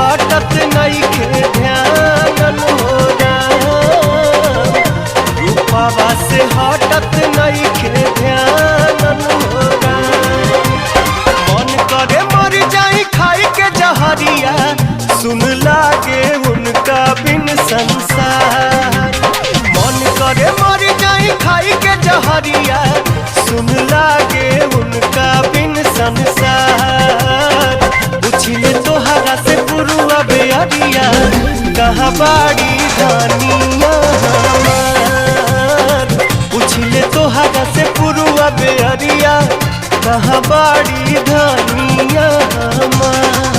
हटत नइखे ध्यान हो राम, रूपवा से हटत नइखे ध्यान हो राम। मन करे मर जाई खाई के जहरिया, सुन लागे उनका बिन संसार। मन करे मर जाई खाई के जहरिया, सुन लागे उनका बिन संसार। पूछिले तोहरा से पुरुआ बेअरिया, कहाँ बाड़ी धनिया हमार। पूछिले तोहरा से पुरुआ बेअरिया, कहाँ बाड़ी धनिया हमार।